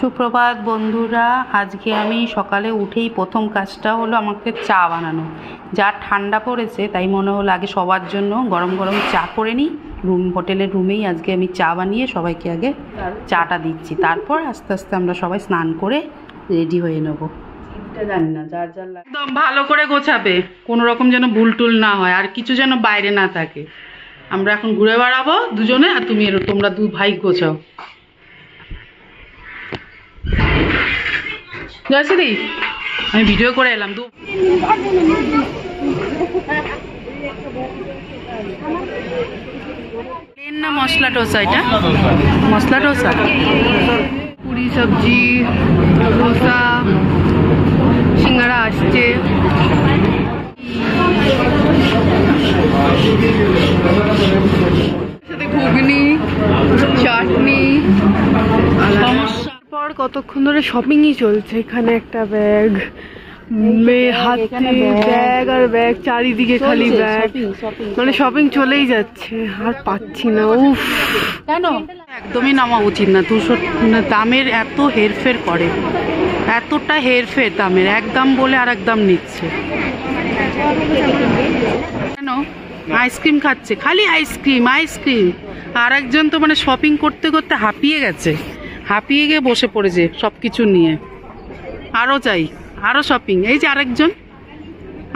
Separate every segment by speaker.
Speaker 1: সুপ্রভাত বন্ধুরা, আজকে আমি সকালে উঠেই প্রথম কাজটা হলো আমাকে চা বানানো। যা ঠান্ডা পড়েছে তাই মনে হলো আগে সবার জন্য গরম গরম চা করে নিই। হোটেলের রুমেই আজকে আমি চা বানিয়ে সবাইকে আগে চাটা দিচ্ছি, তারপর আস্তে আস্তে আমরা সবাই স্নান করে রেডি হয়ে নেবো। জানি না যার যার একদম ভালো করে গোছাবে, কোনো রকম যেন ভুল টুল না হয়, আর কিছু যেন বাইরে না থাকে। আমরা এখন ঘুরে বেড়াবো দুজনে, আর তোমরা দু ভাই গোছাও। জয়শ্রী, আমি ভিডিও করে এলাম। প্লেন না মশলা ডোসা? এটা মশলা ডোসা। পুরি, সবজি, ডোসা, সিঙ্গারা আসছে, সাথে ঘুগনি, চাটনি। পর কতক্ষণ ধরে শপিংই চলছে। এখানে একটা ব্যাগ, হাতে ব্যাগ আর ব্যাগ, চারিদিকে খালি ব্যাগ, মানে শপিং চলেই যাচ্ছে, আর পাচ্ছি না। উফ, কেন একদমই নামা উচিত না। 200 দামের এত হেরফের করে, এতটা হেরফের দামের, এক দাম বলে আর এক দাম নিচ্ছে। কেন আইসক্রিম খাচ্ছে, খালি আইসক্রিম আইসক্রিম। আর একজন তো মানে শপিং করতে করতে হাঁপিয়ে গেছে, হাঁপিয়ে গিয়ে বসে পড়েছে সব কিছু নিয়ে। আরও চাই, আরও শপিং। এই যে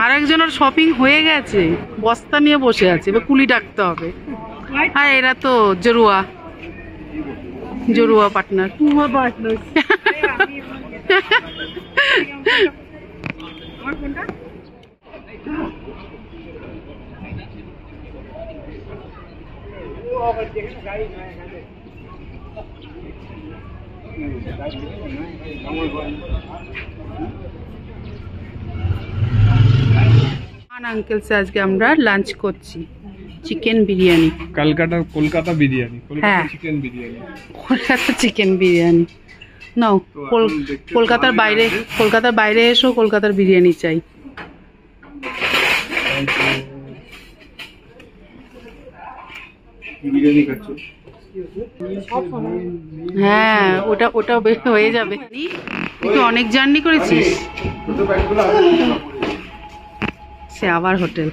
Speaker 1: আরেকজনের শপিং হয়ে গেছে, বস্তা নিয়ে বসে আছে, এবার কুলি ডাকতে হবে। আর এরা তো জরুয়া পার্টনার। আঙ্কেল সে আজকে আমরা লাঞ্চ করছি চিকেন বিরিয়ানি,
Speaker 2: কলকাতা বিরিয়ানি।
Speaker 1: হ্যাঁ,
Speaker 2: চিকেন বিরিয়ানি,
Speaker 1: কলকাতা চিকেন বিরিয়ানি। নাও, কলকাতার বাইরে এসো, কলকাতার বিরিয়ানি চাই। হ্যাঁ, ওটা হয়ে যাবে। তুই অনেক জার্নি করেছিস। সে আবার হোটেল,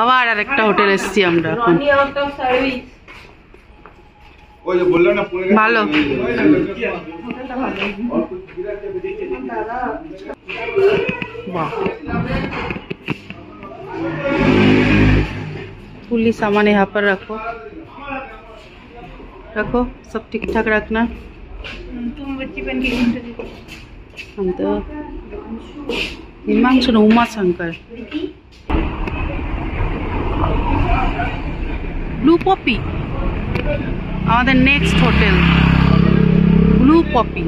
Speaker 1: আবার আর একটা হোটেল এসছি আমরা এখন। ভালো, पुलिस सामान यहाँ पर रखो, सब ठीक ठाक रखना। तुम बच्ची बन के हम तो हिमांशु उमा शंकर। ब्लू पपी আমাদের next hotel, blue puppy.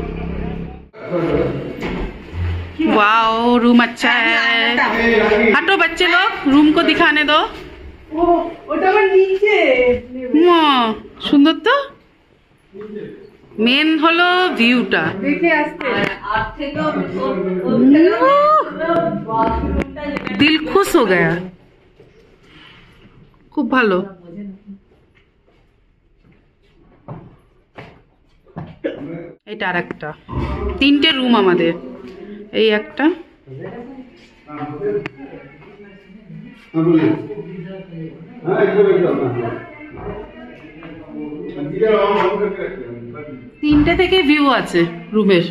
Speaker 1: Wow, room अच्छा है। हटो बच्चे लोग, रूम को दिखाने दो। সুন্দর তো। মেন হলো ভিউটা, দিল খুশ হয়ে গেয়া, খুব ভালো। এটা আর একটা, 3টে রুম আমাদের। এই একটা, তিনটে থেকে ভিউ আছে রুমের।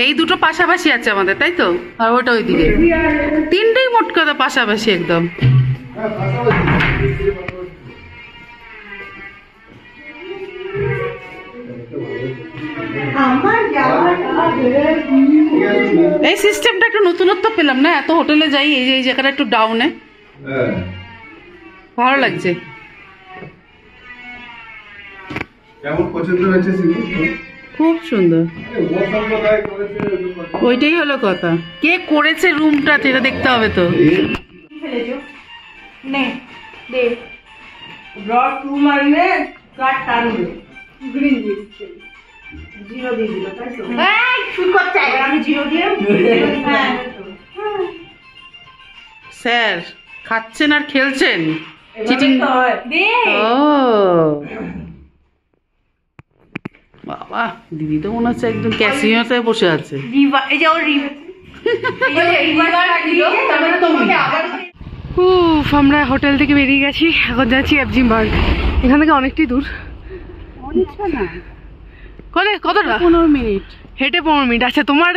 Speaker 1: এই দুটো পাশাপাশি আছে আমাদের, তাই তো? আর ওটা ওইদিকে, তিনটেই মোট কথা পাশাপাশি একদম। এই সিস্টেমটা একটু নতুনত্ব পেলাম না, এত হোটেলে যাই, এই জায়গাটা একটু ডাউনে, ভালো লাগছে। খুব সুন্দর, ওইটাই হলো কথা। কে করেছে রুমটা সেটা দেখতে হবে তো। স্যার খাচ্ছেন আর খেলছেন। চিটিং ও বাবা, দিদি তো মনে হচ্ছে একদম ক্যাসিনোতে বসে আছে।
Speaker 3: উফ, আমরা হোটেল থেকে বেরিয়ে গেছি, এখন যাচ্ছি এফজি মার্গ। এখান থেকে অনেকটাই দূর। কতটা?
Speaker 1: 15 মিনিট
Speaker 3: হেঁটে 15 মিনিট। আচ্ছা, তোমার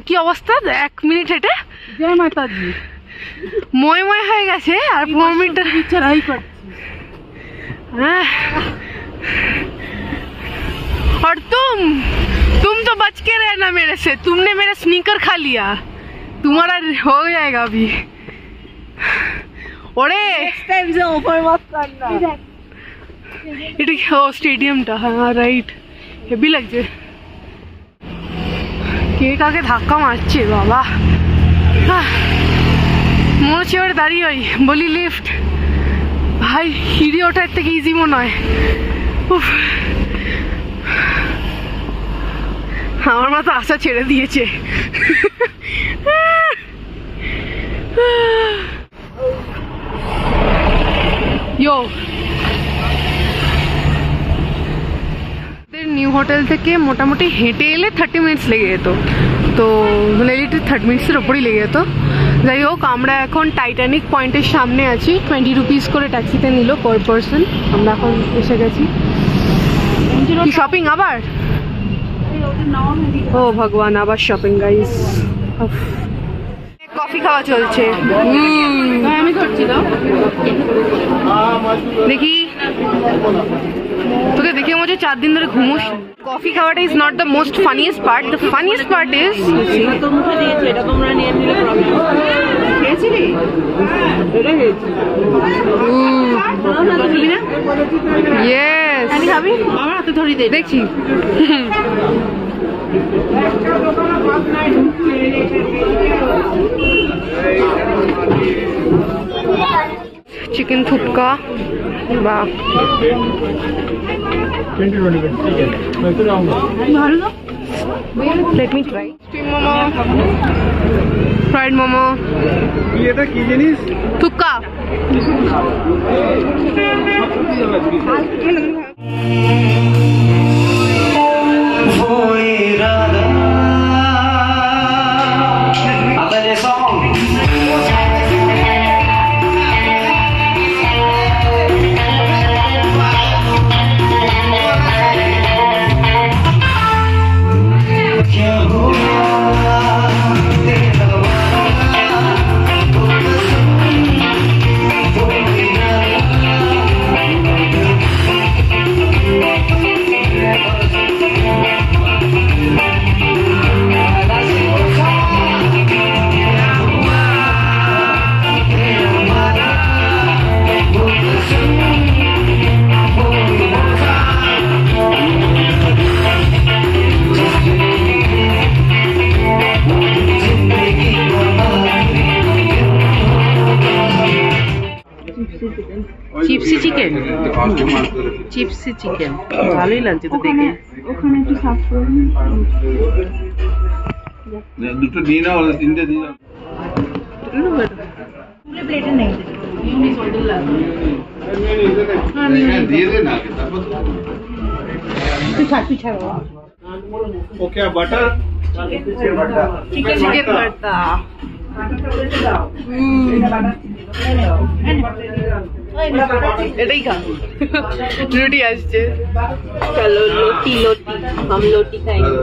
Speaker 3: কি অবস্থা 1 মিনিট হেঁটে?
Speaker 1: জয় মাতাজি।
Speaker 3: ময় হয়ে গেছে আর 15 মিনিট
Speaker 1: চড়াই করছি।
Speaker 3: और तुम तो बच के रहना मेरे से। तुमने मेरा स्नीकर खा लिया, तुम्हारा हो जाएगा अभी। ओरे এটা কি? ও স্টেডিয়ামটা, হ্যাঁ রাইট। হেভি লাগছে। কে কাকে ধাক্কা মারছে বাবা। মনে হচ্ছে এবারে দাঁড়িয়ে ওই বলি লিফট। ভাই, সিঁড়ি ওঠার থেকে ইজি মনে হয়। উফ, আমার মা তো আশা ছেড়ে দিয়েছে। ইয়ো, নিউ হোটেল থেকে মোটামুটি হেঁটে এলে 30 মিনিটস লেগে যেত, তো মানে 30 মিনিটসের ওপরই লেগে যেত। যাই হোক, আমরা এখন টাইটানিক পয়েন্টের সামনে আছি। 20 রুপিস করে ট্যাক্সিতে নিল পার পারসন। আমরা এখন এসে গেছি। কি শপিং আবার? ও ভগবান, আবার শপিং গাইস। কফি খাওয়া চলছে।
Speaker 1: আমি ধরছি দাও।
Speaker 3: দেখি, তোকে দেখে মনে হচ্ছে 4 দিন ধরে ঘুমোস। কফি খাওয়াটা is not the most funniest part. The funniest part is yes.
Speaker 1: আমার হাতে ধরি দে,
Speaker 3: দেখছি। চিকেন থুপকা বা let me try steam momo, fried momo,
Speaker 2: এটা কি জিনিস?
Speaker 3: থুপকা।
Speaker 1: চিপসি চিকেন, চিপসি চিকেন ভালোই লাগছে তো দেখে।
Speaker 4: ওখানে একটু সার্ভ করুন।
Speaker 2: দুটো দিয়ে নাও, তিনটে দিয়ে নাও।
Speaker 4: প্লেটে নেই।
Speaker 2: দিয়ে দে না,
Speaker 4: পিঠা
Speaker 2: ওকে বাটার
Speaker 3: চিকেন ভর্তা। এটাই খা। রুটি আসছে।
Speaker 4: চলো লোটি লোটি हम लोटी खाएंगे।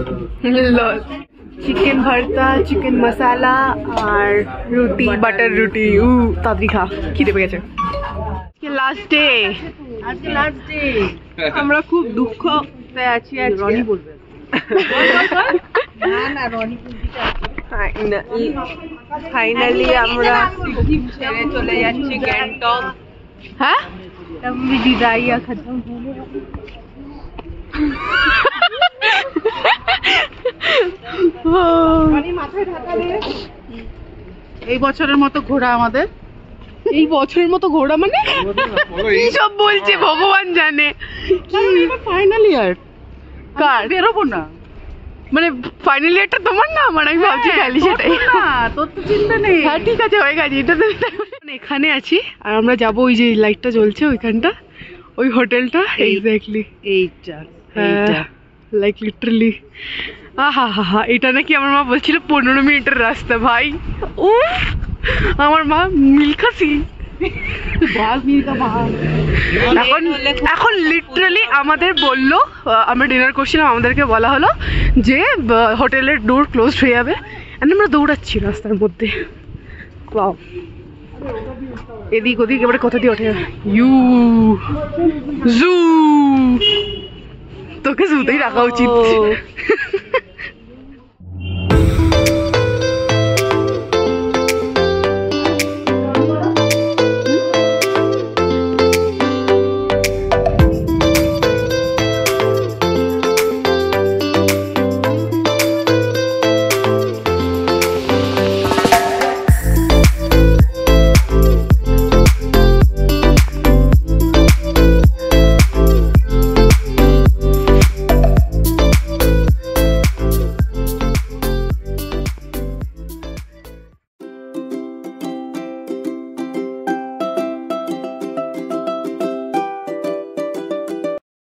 Speaker 3: চিকেন ভর্তা, চিকেন মশালা আর রুটি, বাটার রুটি। তাড়াতাড়ি খা, খিদে পেয়ে গেছে। লাস্ট ডে,
Speaker 4: আজকে লাস্ট ডে। আমরা খুব দুঃখ আছি আজকে।
Speaker 3: রনি বলবে
Speaker 4: না রনি ফাইনালি আমরা সিকিম ছেড়ে চলে যাচ্ছি গ্যাংটক।
Speaker 3: হ্যাঁ,
Speaker 4: বিদাইয়া খতম হলো।
Speaker 1: এই বছরের মতো ঘোরা আমাদের।
Speaker 3: এই বছরের মতো ঘোরা মানে কি সব বলছে ভগবান জানে।
Speaker 1: ফাইনাল ইয়ার
Speaker 3: কার
Speaker 1: বেরোবো না,
Speaker 3: মানে ফাইনাল ইয়ারটা তোমার না আমার? আমি ভাবছি খালি সেটাই।
Speaker 1: না, তোর তো চিন্তা নেই।
Speaker 3: হ্যাঁ ঠিক আছে, হয়ে গেছে। এটা তো এখানে আছি আর আমরা যাব ওই যে লাইটটা জ্বলছে ওইখানটা, ওই হোটেলটা এক্স্যাক্টলি
Speaker 4: এইটা
Speaker 3: লাইক লিটারালি আহা হা হা। এটা নাকি আমার মা বলছিল 15 মিনিটের রাস্তা। ভাই ও আমার মা মিল্খা সিং এখন এখন লিটারালি আমাদের বললো, আমরা ডিনার করছিলাম, আমাদেরকে বলা হলো যে হোটেলের ডোর ক্লোজ হয়ে যাবে, and আমরা দৌড়াচ্ছি রাস্তার মধ্যে। ওয়াও, এদিক ওদিক এবারে কোথা দিয়ে ওঠে ইউ জু, তোকে জুতেই রাখা উচিত।